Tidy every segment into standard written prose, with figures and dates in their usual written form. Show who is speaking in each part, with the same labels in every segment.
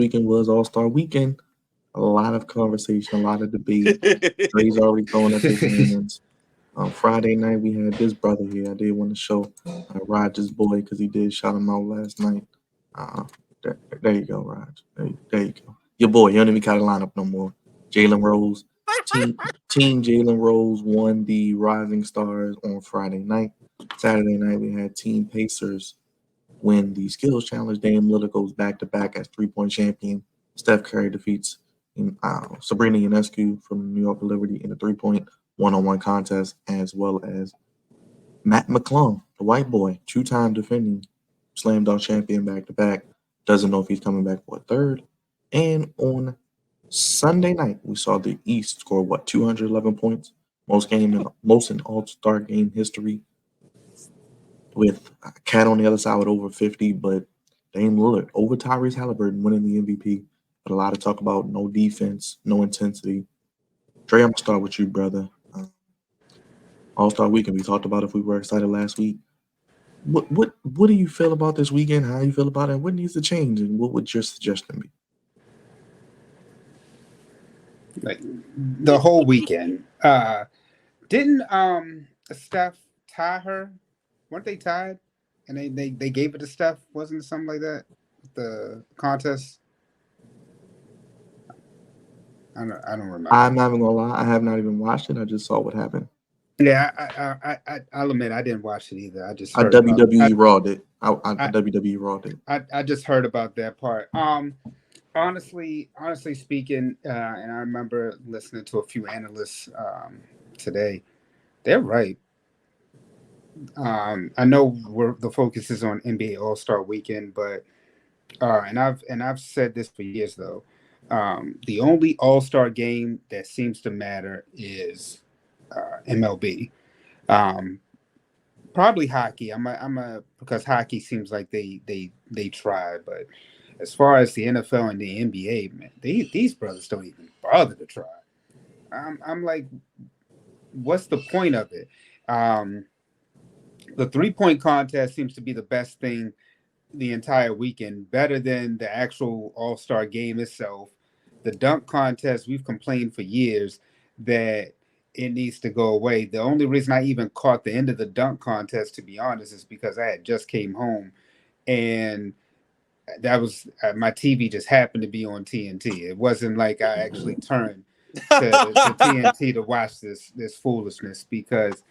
Speaker 1: weekend was All-Star Weekend. A lot of conversation, a lot of debate. Dre's already throwing up his hands. On Friday night, we had this brother here. I did want to show Raj's boy because he did shout him out last night. Uh, there you go, Raj. There you go. Your boy. You don't even got a lineup no more. Jalen Rose. Team Team Jalen Rose won the Rising Stars on Friday night. Saturday night, we had Team Pacers win the Skills Challenge. Dame Lillard goes back to back as 3-point champion. Steph Curry defeats Sabrina Ionescu from New York Liberty in a 3-point one-on-one contest, as well as Matt McClung, the white boy, two-time defending slam dunk champion back to back. Doesn't know if he's coming back for a third. And on Sunday night, we saw the East score 211 points, most in All Star game history, with Cat on the other side with over 50. But Dame Lillard over Tyrese Halliburton winning the MVP. But a lot of talk about no defense, no intensity. Dre, I'm gonna start with you, brother. All Star Weekend. We talked about if we were excited last week. What do you feel about this weekend? How you feel about it? What needs to change, and what would your suggestion be?
Speaker 2: Like the whole weekend. Didn't Steph tie her? Weren't they tied? And they gave it to Steph, wasn't it something like that? The contest. I don't remember.
Speaker 1: I'm not even gonna lie. I have not even watched it. I just saw what happened.
Speaker 2: Yeah, I'll admit I didn't watch it either. I just
Speaker 1: I
Speaker 2: heard about
Speaker 1: WWE Raw'd it. I
Speaker 2: I,
Speaker 1: WWE Raw'd it.
Speaker 2: I just heard about that part. Honestly speaking, and I remember listening to a few analysts today. They're right. I know the focus is on NBA All Star Weekend, but and I've said this for years though. The only All Star game that seems to matter is MLB. Um, Probably hockey. Because hockey seems like they try, but as far as the NFL and the NBA, man, these brothers don't even bother to try. I'm like, what's the point of it? Um, the 3-point contest seems to be the best thing the entire weekend, better than the actual All Star game itself. The dunk contest, we've complained for years that it needs to go away. The only reason I even caught the end of the dunk contest, to be honest, is because I had just came home and that was my TV just happened to be on TNT. It wasn't like I actually turned to TNT to watch this foolishness because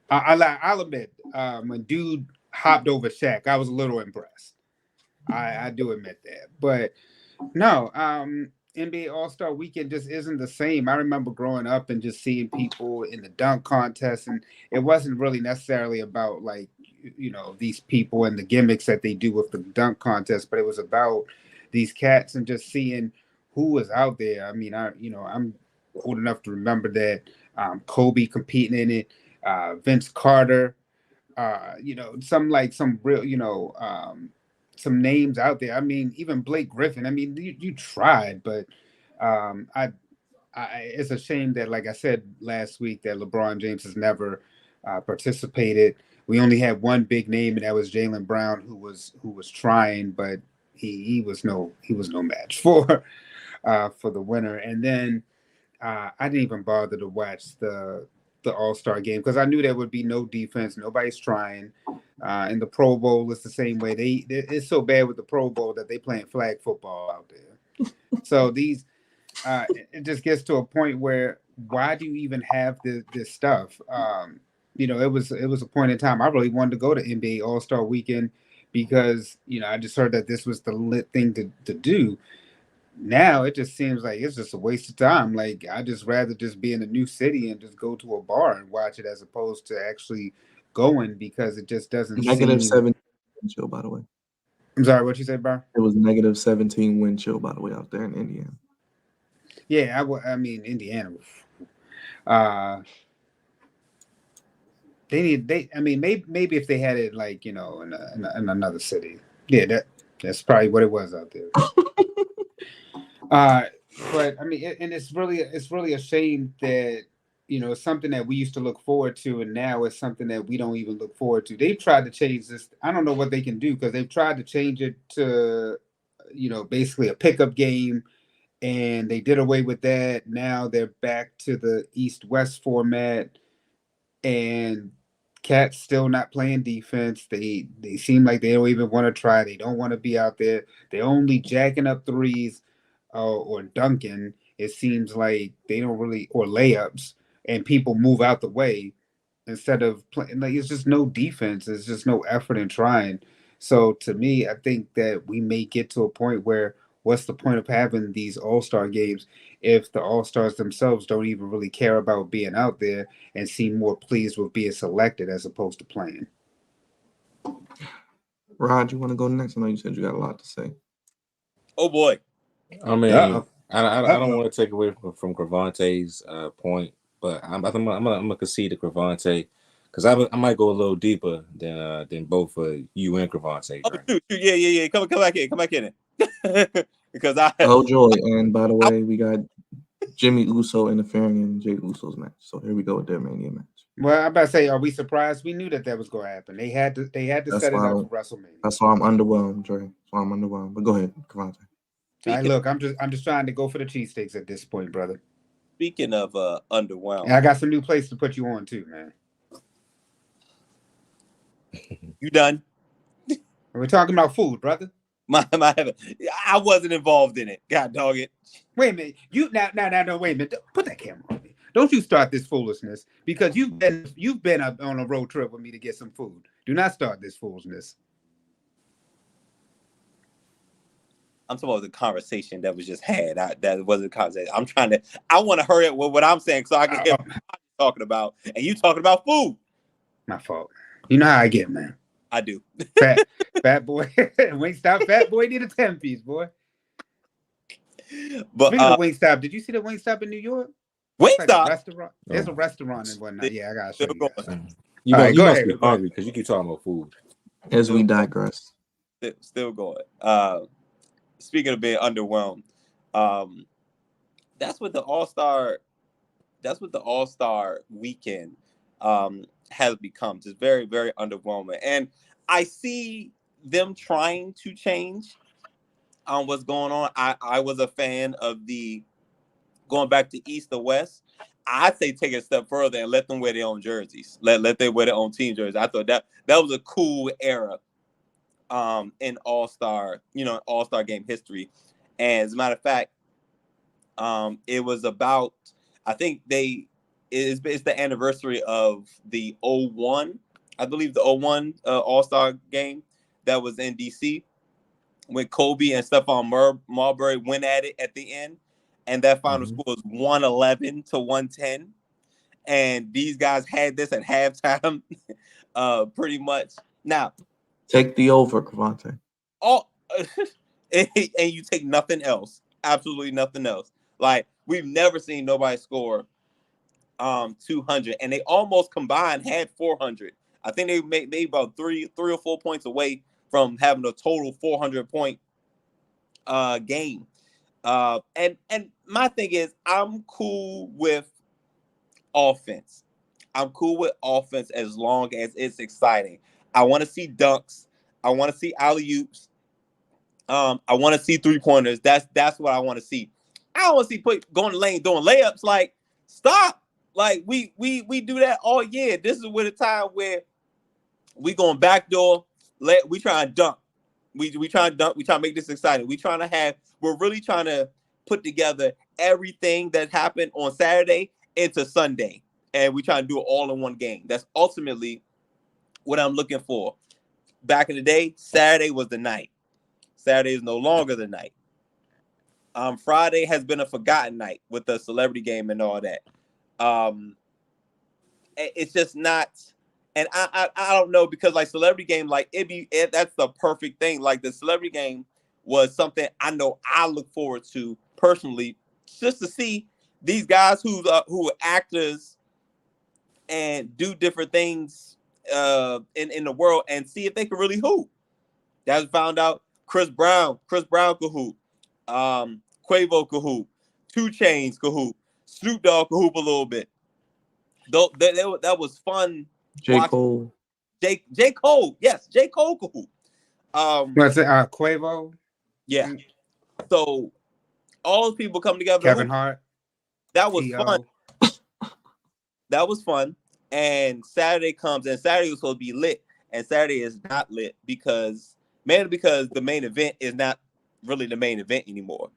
Speaker 2: I'll admit when dude hopped over Shaq, I was a little impressed. I do admit that, but no, NBA All Star Weekend just isn't the same. I remember growing up and just seeing people in the dunk contest, and it wasn't really necessarily about like these people and the gimmicks that they do with the dunk contest, but it was about these cats and just seeing who was out there. I mean, I'm old enough to remember that Kobe competing in it, Vince Carter, some real, some names out there. I mean, even Blake Griffin. I mean, you tried, but um, I, it's a shame that, like I said last week, that LeBron James has never participated. We only had one big name, and that was Jaylen Brown, who was trying, but he was no match for the winner. And then I didn't even bother to watch the All Star game because I knew there would be no defense. Nobody's trying. In the Pro Bowl, it's the same way. It's so bad with the Pro Bowl that they playing flag football out there. So it just gets to a point where why do you even have this stuff? It was a point in time I really wanted to go to NBA All Star Weekend because I just heard that this was the lit thing to do. Now it just seems like it's just a waste of time. Like I just rather just be in a new city and just go to a bar and watch it as opposed to actually going because it just doesn't
Speaker 1: Negative
Speaker 2: seem.
Speaker 1: 17 wind chill, by the way.
Speaker 2: I'm sorry, what you said, bro?
Speaker 1: It was negative 17 wind chill, by the way, out there in Indiana.
Speaker 2: Yeah, I mean Indiana. Uh, I mean, maybe if they had it like in another city, yeah, that's probably what it was out there. Uh, but I mean, and it's really a shame that it's something that we used to look forward to, and now it's something that we don't even look forward to. They've tried to change this. I don't know what they can do because they've tried to change it to basically a pickup game, and they did away with that. Now they're back to the East-West format, and Cat's still not playing defense. They seem like they don't even want to try. They don't want to be out there. They're only jacking up threes or dunking. It seems like they don't really, or layups, and people move out the way instead of playing. Like, it's just no defense. It's just no effort in trying. So to me, I think that we may get to a point where what's the point of having these all-star games if the all-stars themselves don't even really care about being out there and seem more pleased with being selected as opposed to playing.
Speaker 1: Rod, you want to go next? I know you said you got a lot to say.
Speaker 3: Oh boy.
Speaker 4: I mean,
Speaker 2: Uh-oh.
Speaker 4: I don't want to take away from Cravante's point, but I'm gonna concede to Cravante because I might go a little deeper than both you and Cravante.
Speaker 3: Oh,
Speaker 4: Right?
Speaker 3: shoot. Yeah. Come back in it. Because
Speaker 1: Oh joy! And by the way, we got Jimmy Uso interfering in Jay Uso's match. So here we go with their Mania match.
Speaker 2: Well, I'm about to say, are we surprised? We knew that was going to happen. They had to
Speaker 1: That's
Speaker 2: set it
Speaker 1: why
Speaker 2: up for WrestleMania.
Speaker 1: That's why I'm underwhelmed, Dre. That's why I'm underwhelmed. But go ahead, Cravante.
Speaker 2: All right, look, I'm just trying to go for the cheesesteaks at this point, brother.
Speaker 3: Speaking of underwhelmed,
Speaker 2: and I got some new places to put you on too, man.
Speaker 3: You done?
Speaker 2: We're talking about food, brother.
Speaker 3: I wasn't involved in it. God dog it.
Speaker 2: Wait a minute. You now, wait a minute. Put that camera on me. Don't you start this foolishness because you've been on a road trip with me to get some food. Do not start this foolishness.
Speaker 3: I'm talking about the conversation that was just had. That wasn't a conversation. I want to hurry up with what I'm saying so I can hear what I'm talking about. And you talking about food.
Speaker 2: My fault. You know how I get, man.
Speaker 3: I do.
Speaker 2: Fat boy. Wingstop fat boy need a 10-piece, boy.
Speaker 3: But
Speaker 2: speaking of Wingstop, did you see the Wingstop in New York?
Speaker 3: Wingstop?
Speaker 2: Like restaurant. There's a restaurant and whatnot. Yeah, I gotta show you guys.
Speaker 4: You must be hungry because you keep talking about food.
Speaker 1: As we digress.
Speaker 3: Still going. Speaking of being underwhelmed, that's what the All-Star weekend has become. Just very, very underwhelming. And I see them trying to change what's going on. I was a fan of the going back to East or West. I'd say take it a step further and let them wear their own jerseys. Let them wear their own team jerseys. I thought that was a cool era in All-Star game history. And as a matter of fact, it was about, I think it's the anniversary of the 01, I believe the 01 All-Star game that was in DC when Kobe and Stephon Marbury went at it at the end. And that final score was 111-110. And these guys had this at halftime pretty much. Now,
Speaker 1: take the over, Cravante.
Speaker 3: And you take nothing else. Absolutely nothing else. Like, we've never seen nobody score 200, and they almost combined had 400. I think they made about three or 4 points away from having a total 400-point game. And my thing is, I'm cool with offense. I'm cool with offense as long as it's exciting. I want to see dunks. I want to see alley-oops. I want to see three-pointers. That's what I want to see. I don't want to see going to lane doing layups. Like, stop. Like, we do that all year. This is with a time where we going backdoor. We try to dunk. We try to dunk. We try to make this exciting. We're really trying to put together everything that happened on Saturday into Sunday. And we try to do it all in one game. That's ultimately what I'm looking for. Back in the day, Saturday was the night. Saturday is no longer the night. Friday has been a forgotten night with the celebrity game and all that. It's just not, and I don't know, because like celebrity game, like that's the perfect thing. Like the celebrity game was something I know I look forward to personally, just to see these guys who are actors and do different things in the world and see if they can really hoop. That's found out. Chris Brown could hoop. Quavo could hoop. 2 Chainz could hoop. Snoop Dogg could hoop a little bit. That was fun.
Speaker 1: J. Cole.
Speaker 3: J. Cole. Yes, J. Cole could hoop.
Speaker 2: What's it? Quavo?
Speaker 3: Yeah. So all those people come together.
Speaker 2: Kevin Hart,
Speaker 3: That was fun.
Speaker 2: T.O.
Speaker 3: That was fun. And Saturday comes, and Saturday was supposed to be lit, and Saturday is not lit mainly because the main event is not really the main event anymore.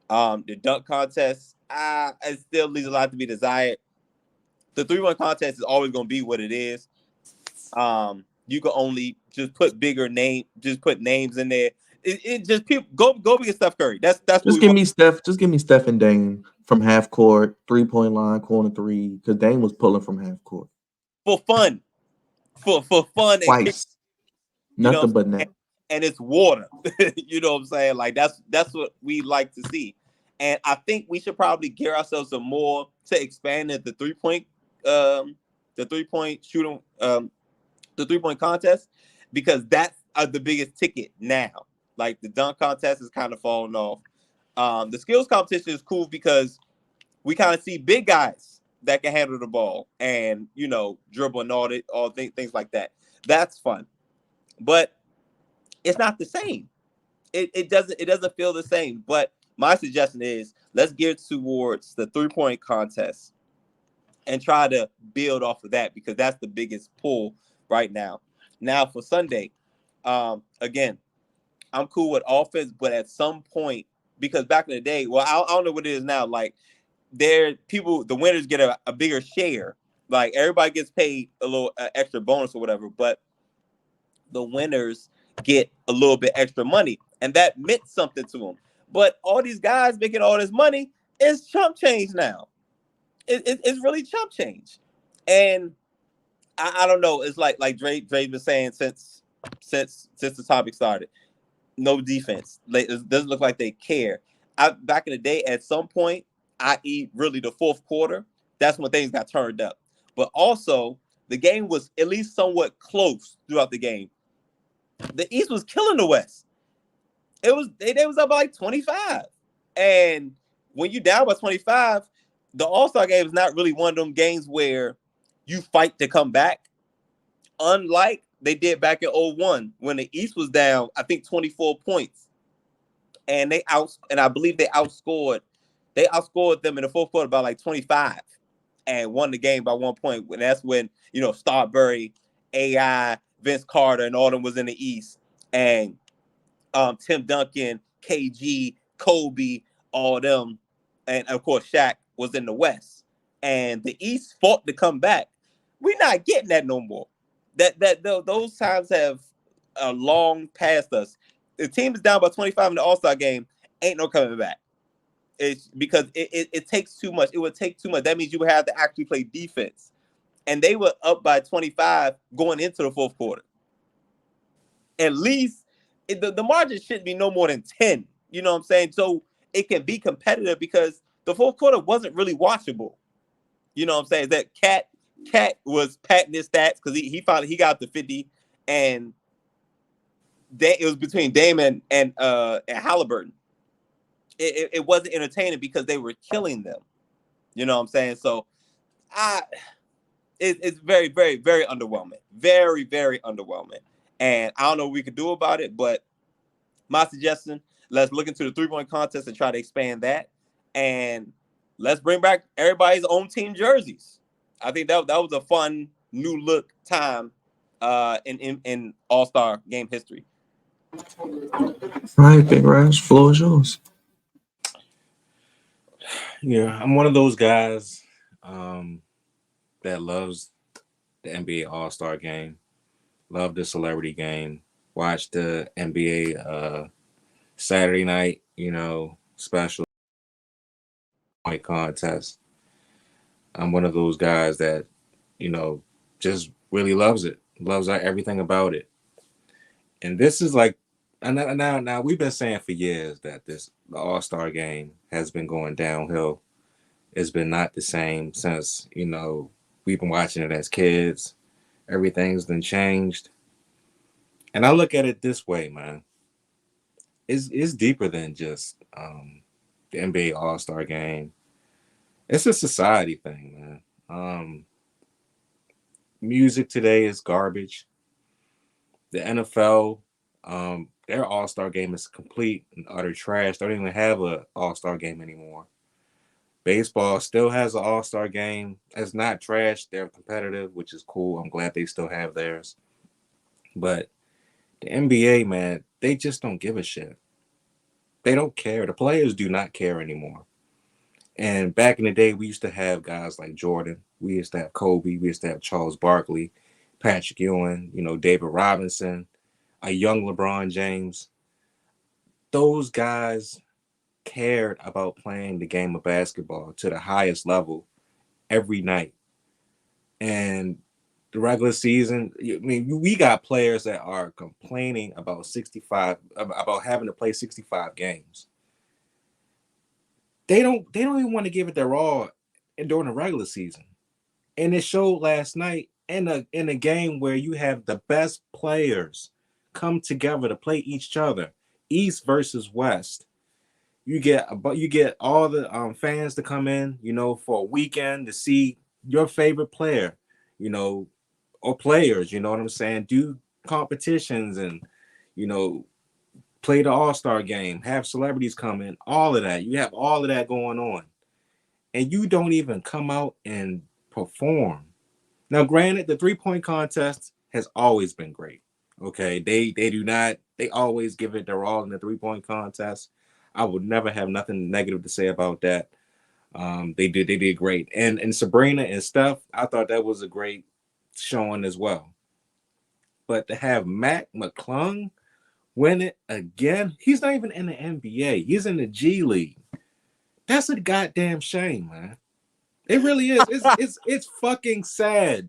Speaker 3: The dunk contest, it still leaves a lot to be desired. The 3-1 contest is always going to be what it is. You can only just put just put names in there. It just people go against Steph Curry. That's what
Speaker 1: Just
Speaker 3: we
Speaker 1: give
Speaker 3: want
Speaker 1: me Steph. Just give me Steph and Dame from half court, 3-point line, corner three. Because Dame was pulling from half court
Speaker 3: for fun, for fun and kick.
Speaker 1: twice.
Speaker 3: You know
Speaker 1: Nothing
Speaker 3: what I'm
Speaker 1: but
Speaker 3: saying?
Speaker 1: net.
Speaker 3: And it's water. You know what I'm saying? Like that's what we like to see. And I think we should probably gear ourselves some more to expand the 3-point the 3-point shooting the 3-point contest, because that's the biggest ticket now. Like the dunk contest is kind of falling off. The skills competition is cool because we kind of see big guys that can handle the ball and dribble and all things like that. That's fun, but it's not the same. It doesn't feel the same. But my suggestion is let's gear towards the 3-point contest and try to build off of that, because that's the biggest pull right now. Now for Sunday, again, I'm cool with offense, but at some point, because back in the day, well, I don't know what it is now. Like the winners get a bigger share. Like everybody gets paid a little extra bonus or whatever, but the winners get a little bit extra money, and that meant something to them. But all these guys making all this money is chump change now. It's really chump change, and I don't know. It's like Dre's been saying since the topic started. No defense. Like, it doesn't look like they care. Back in the day, at some point, i.e., really the fourth quarter, that's when things got turned up. But also, the game was at least somewhat close throughout the game. The East was killing the West. They was up by like 25. And when you down by 25, the All-Star game is not really one of them games where you fight to come back. Unlike they did back in 01 when the East was down, I think 24 points. And I believe they outscored them in the fourth quarter by like 25 and won the game by 1 point. And that's when, Starbury, AI, Vince Carter, and all them was in the East. And Tim Duncan, KG, Kobe, all them, and of course Shaq was in the West. And the East fought to come back. We're not getting that no more. Those times have long past us. The team is down by 25 in the All-Star game. Ain't no coming back. It's because it takes too much. It would take too much. That means you would have to actually play defense. And they were up by 25 going into the fourth quarter. At least the margin shouldn't be no more than 10. You know what I'm saying? So it can be competitive, because the fourth quarter wasn't really watchable. You know what I'm saying? That Cat was patting his stats because he finally got to 50, and it was between Damon and Halliburton. It wasn't entertaining because they were killing them. You know what I'm saying? So it's very, very, very underwhelming. Very, very underwhelming. And I don't know what we could do about it, but my suggestion, let's look into the 3-point contest and try to expand that. And let's bring back everybody's own team jerseys. I think that was a fun new look time in All-Star game history.
Speaker 1: All right, Big Rash, floor is yours.
Speaker 4: Yeah, I'm one of those guys that loves the NBA All-Star game, love the celebrity game, watch the NBA Saturday night, special point contest. I'm one of those guys that, just really loves it, loves everything about it. And this is like, and now we've been saying for years that the All-Star game has been going downhill. It's been not the same since, we've been watching it as kids. Everything's been changed. And I look at it this way, man. It's deeper than just the NBA All-Star game. It's a society thing, man. Music today is garbage. The NFL their All-Star game is complete and utter trash. They don't even have a All-Star game anymore. Baseball still has an All-Star game. It's not trash. They're competitive, which is cool. I'm glad they still have theirs. But the NBA, man, they just don't give a shit. They don't care. The players do not care anymore. And back in the day, we used to have guys like Jordan. We used to have Kobe. We used to have Charles Barkley, Patrick Ewing, David Robinson, a young LeBron James. Those guys cared about playing the game of basketball to the highest level every night. And the regular season, I mean, we got players that are complaining about having to play 65 games. They don't even want to give it their all during the regular season. And it showed last night in a game where you have the best players come together to play each other, East versus West. You get all the fans to come in, for a weekend to see your favorite player, or players, you know what I'm saying? Do competitions and, play the All-Star game, have celebrities come in, all of that. You have all of that going on. And you don't even come out and perform. Now, granted, the 3-point contest has always been great. Okay, they always give it their all in the 3-point contest. I would never have nothing negative to say about that. They did great. And Sabrina and Steph, I thought that was a great showing as well. But to have Mac McClung win it again, he's not even in the NBA. He's in the G League. That's a goddamn shame, man. It really is. It's fucking sad.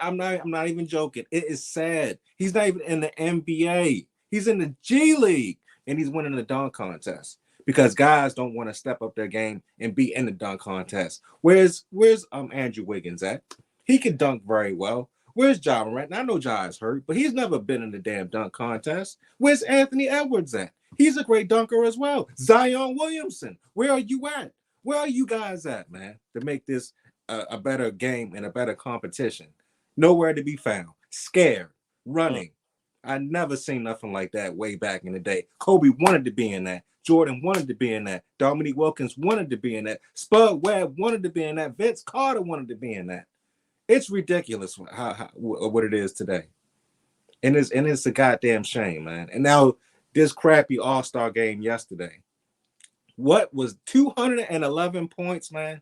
Speaker 4: I'm not even joking. It is sad. He's not even in the NBA. He's in the G League, and he's winning the dunk contest because guys don't want to step up their game and be in the dunk contest. Where's Andrew Wiggins at? He can dunk very well. Where's Ja Morant? I know Ja is hurt, but he's never been in the damn dunk contest. Where's Anthony Edwards at? He's a great dunker as well. Zion Williamson, where are you at? Where are you guys at, man, to make this a better game and a better competition? Nowhere to be found. Scared. Running. I never seen nothing like that way back in the day. Kobe wanted to be in that. Jordan wanted to be in that. Dominique Wilkins wanted to be in that. Spud Webb wanted to be in that. Vince Carter wanted to be in that. It's ridiculous what it is today. And it's a goddamn shame, man. And now this crappy All-Star game yesterday. What was 211 points, man?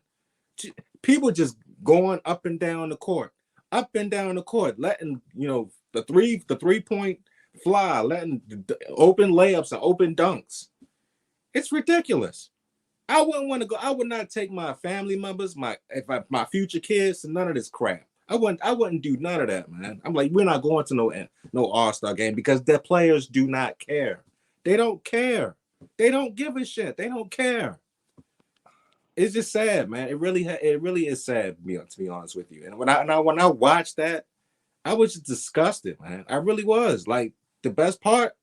Speaker 4: People just going up and down the court, letting the 3-point fly, letting open layups and open dunks. It's ridiculous. I wouldn't want to go. I would not take my family members, my future kids, to none of this crap. I wouldn't do none of that, man. I'm like, we're not going to no All-Star game because their players do not care. They don't care. They don't give a shit. They don't care. It's just sad, man. It really is sad to be honest with you. And when I watched that, I was just disgusted, man. I really was. Like, the best part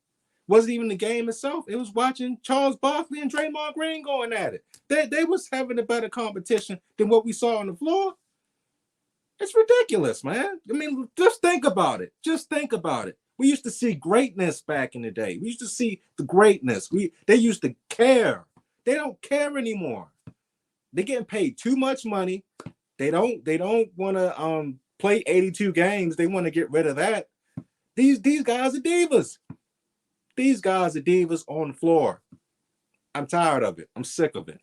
Speaker 4: wasn't even the game itself. It was watching Charles Barkley and Draymond Green going at it. They was having a better competition than what we saw on the floor. It's ridiculous, man. I mean, just think about it. Just think about it. We used to see greatness back in the day. We used to see the greatness. They used to care. They don't care anymore. They're getting paid too much money. They don't want to play 82 games. They want to get rid of that. These guys are divas. These guys are divas on the floor. I'm tired of it. I'm sick of it.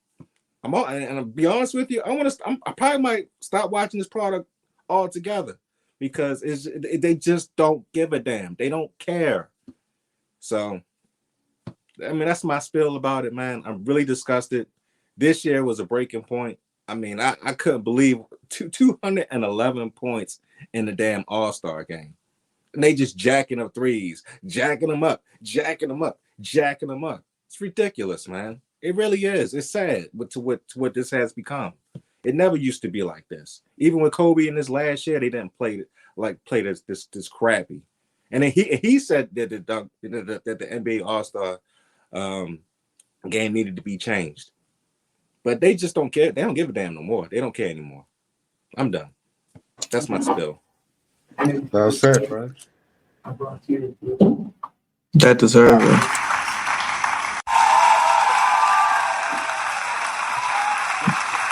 Speaker 4: And I'll be honest with you, I probably might stop watching this product altogether because they just don't give a damn. They don't care. So, I mean, that's my spiel about it, man. I'm really disgusted. This year was a breaking point. I mean, I couldn't believe 211 points in the damn All-Star game. And they just jacking up threes, jacking them up. It's ridiculous, man. It really is. It's sad to what this has become. It never used to be like this. Even with Kobe in his last year, they didn't play this crappy. And then he said that the NBA All-Star game needed to be changed. But they just don't care. They don't give a damn no more. They don't care anymore. I'm done. That's my spill.
Speaker 2: Well said, bro.
Speaker 1: That deserves it.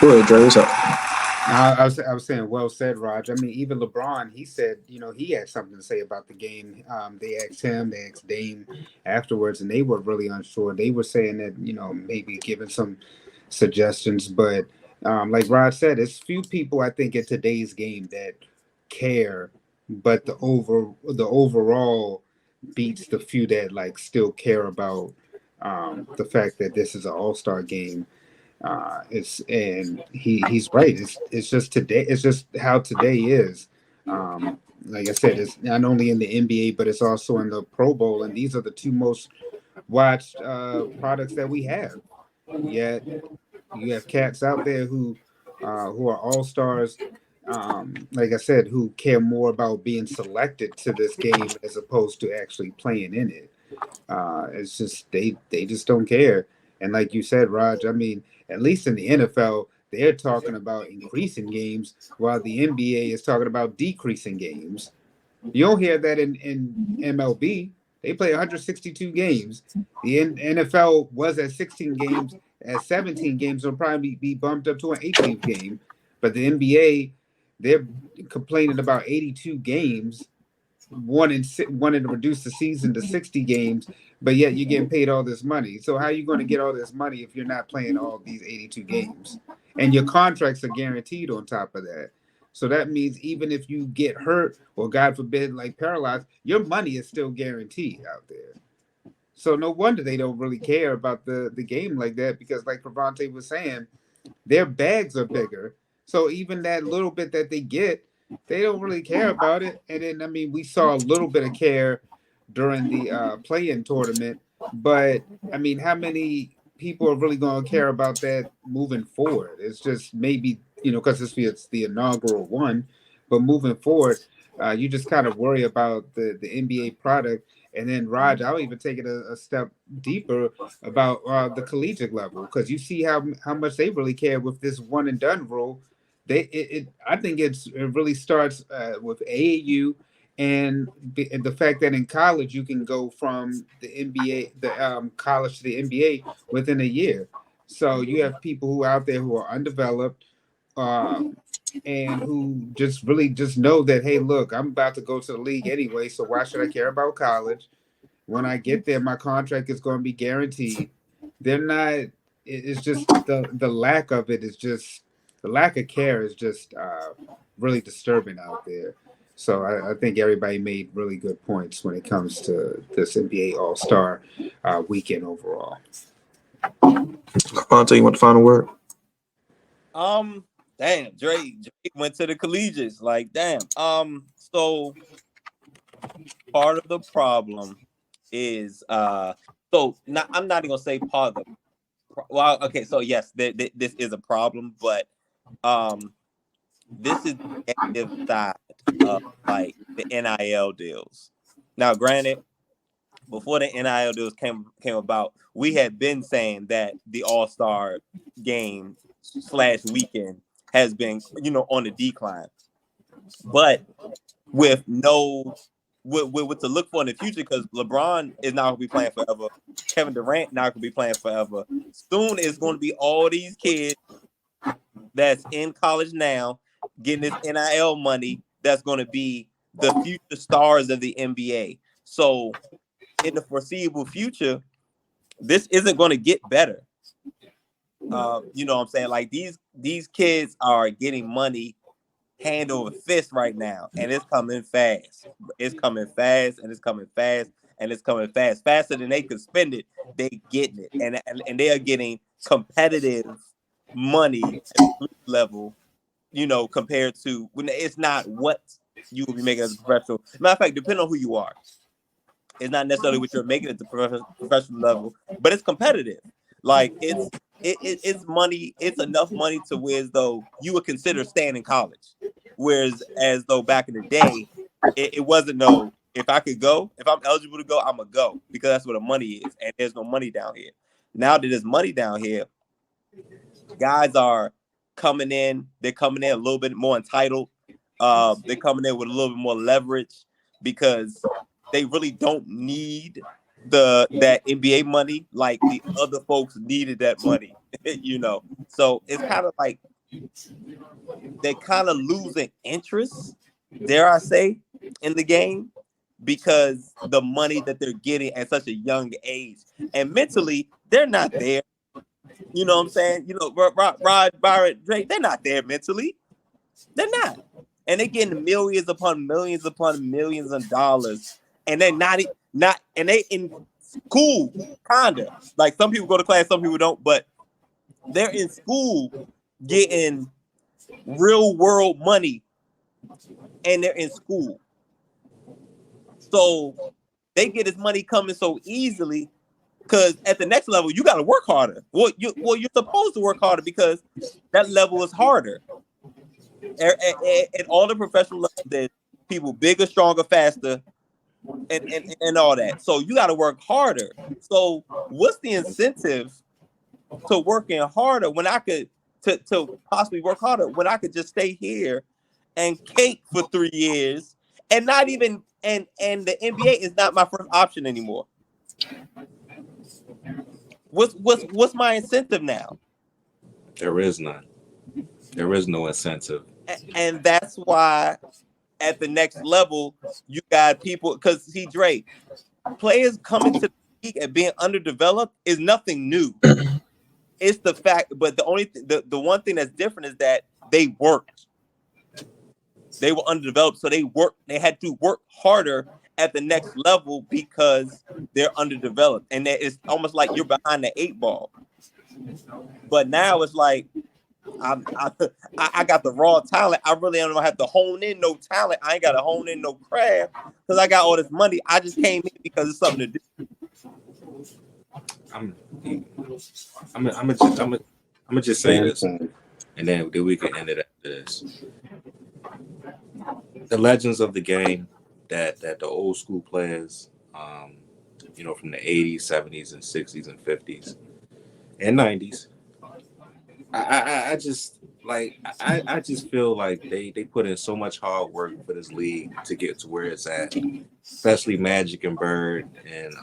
Speaker 1: Go ahead, Dre. What's up?
Speaker 2: I was saying, well said, Raj. I mean, even LeBron, he said, he had something to say about the game. They asked him, they asked Dame afterwards, and they were really unsure. They were saying that, maybe giving some suggestions, but like Raj said, it's few people I think in today's game that care, but the overall beats the few that like still care about the fact that this is an all-star game. It's and he's right. It's just today. It's just how today is. Like I said, it's not only in the NBA, but it's also in the Pro Bowl, and these are the two most watched products that we have. Yet you have cats out there who are all stars. Like I said, who care more about being selected to this game as opposed to actually playing in it. It's just they just don't care. And like you said, Raj, I mean, at least in the NFL, they're talking about increasing games, while the NBA is talking about decreasing games. You don't hear that in MLB. They play 162 games. The NFL was at 16 games. At 17 games, it'll probably be bumped up to an 18th game. But the NBA, they're complaining about 82 games, wanting to reduce the season to 60 games, but yet you're getting paid all this money. So how are you going to get all this money if you're not playing all these 82 games? And your contracts are guaranteed on top of that. So that means even if you get hurt or God forbid, like paralyzed, your money is still guaranteed out there. So no wonder they don't really care about the game like that, because like Pravante was saying, their bags are bigger. So even that little bit that they get, they don't really care about it. And then, I mean, we saw a little bit of care during the play-in tournament, but I mean, how many people are really going to care about that moving forward? It's just maybe, because it's the inaugural one, but moving forward, you just kind of worry about the NBA product. And then, Raj, I'll even take it a step deeper about the collegiate level, because you see how much they really care with this one and done rule. I think it really starts with AAU and the fact that in college you can go from the NBA, the college to the NBA within a year. So you have people who are out there who are undeveloped, uh, and who just really just know that, hey, look, I'm about to go to the league anyway, so why should I care about college? When I get there, my contract is going to be guaranteed. They're not. It's just the lack of it is just the lack of care is just really disturbing out there. So I think everybody made really good points when it comes to this NBA All Star weekend overall.
Speaker 1: Fonte, you want the final word?
Speaker 3: Damn, Drake went to the collegiates. Like, damn. So part of the problem is so not I'm not even gonna say part of the well, okay, so yes, this is a problem, but this is the negative side of like the NIL deals. Now, granted, before the NIL deals came about, we had been saying that the All-Star game / weekend has been, on the decline. But with no with to look for in the future, because LeBron is not going to be playing forever. Kevin Durant not going to be playing forever. Soon it's going to be all these kids that's in college now getting this NIL money that's going to be the future stars of the NBA. So in the foreseeable future, this isn't going to get better. You know what I'm saying? Like these kids are getting money hand over fist right now, and it's coming fast. It's coming fast, and it's coming fast, and it's coming fast, faster than they could spend it. They getting it, and they are getting competitive money at the level, compared to when it's not what you will be making as a professional. Matter of fact, depending on who you are, it's not necessarily what you're making at the professional level, but it's competitive. Like it's money. It's enough money to where as though you would consider staying in college. Whereas as though back in the day, it wasn't no. If I could go, if I'm eligible to go, I'm gonna go, because that's where the money is, and there's no money down here. Now that there's money down here, guys are coming in. They're coming in a little bit more entitled. They're coming in with a little bit more leverage because they really don't need that NBA money like the other folks needed that money, you know. So it's kind of like they're kind of losing interest, dare I say, in the game because the money that they're getting at such a young age, and mentally they're not there. You know what I'm saying? You know, Rod, Byron, Drake, they're not there mentally. They're not, and they're getting millions upon millions of dollars, and they're not, and they in school, kinda. Like some people go to class, some people don't, but they're in school getting real world money, and they're in school, so they get this money coming so easily. Because at the next level, you got to work harder. You're supposed to work harder because that level is harder. At all the professional levels, there's people bigger, stronger, faster, and all that. So you got to work harder. So what's the incentive to working harder when I could to possibly work harder when I could just stay here and cake for 3 years and not even and the NBA is not my first option anymore. What's my incentive now?
Speaker 4: There is none. There is no incentive.
Speaker 3: And that's why at the next level you got people because see Drake, players coming to the league and being underdeveloped is nothing new. It's the fact, but the one thing that's different is that they worked. They were underdeveloped, so they had to work harder at the next level because they're underdeveloped, and it's almost like you're behind the 8 ball. But now it's like I got the raw talent. I really don't have to hone in no talent. I ain't got to hone in no craft because I got all this money. I just came in because it's something to do.
Speaker 4: I'm gonna just say this, and then we can end it after this. The legends of the game that the old school players, from the 80s, 70s, and 60s and 50s and 90s. I just like I just feel like they put in so much hard work for this league to get to where it's at, especially Magic and Bird and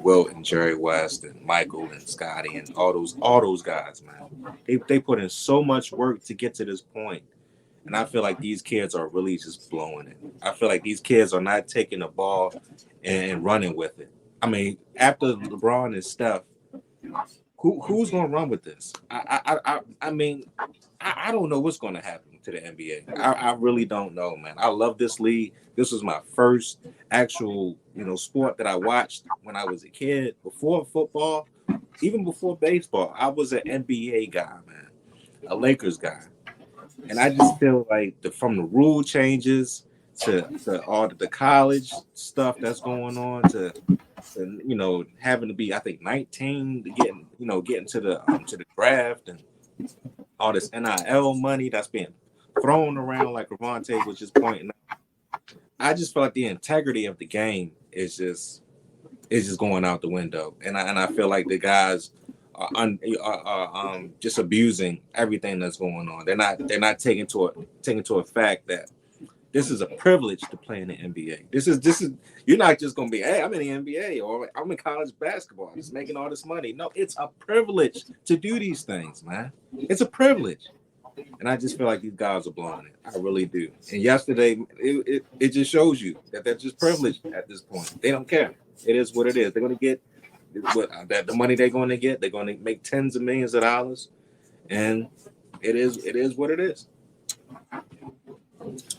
Speaker 4: Wilt and Jerry West and Michael and Scotty and all those guys, man. They put in so much work to get to this point. And I feel like these kids are really just blowing it. I feel like these kids are not taking the ball and running with it. I mean, after LeBron and Steph, who's going to run with this? I mean, I don't know what's going to happen to the NBA. I really don't know, man. I love this league. This was my first actual, sport that I watched when I was a kid. Before football, even before baseball, I was an NBA guy, man, a Lakers guy. And I just feel like from the rule changes to all the college stuff that's going on to having to be, I think, 19 to getting to the draft and all this NIL money that's being thrown around like Ravonte was just pointing out. I just feel like the integrity of the game is just going out the window, and I feel like the guys are just abusing everything that's going on. They're not taking to a fact that this is a privilege to play in the NBA. This is you're not just gonna be, hey, I'm in the NBA or I'm in college basketball, I'm just making all this money. No, it's a privilege to do these things, man. It's a privilege. And I just feel like these guys are blowing it. I really do. And yesterday, it just shows you that they're just privileged at this point. They don't care. It is what it is. They're going to get the money they're going to get. They're going to make tens of millions of dollars. And it is what it is.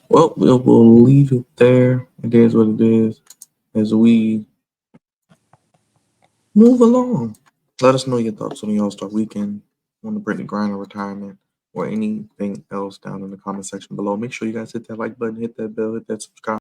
Speaker 1: Well, we'll leave it there. It is what it is as we move along. Let us know your thoughts on the All-Star Weekend, on the Brittany Griner retirement, or anything else down in the comment section below. Make sure you guys hit that like button, hit that bell, hit that subscribe.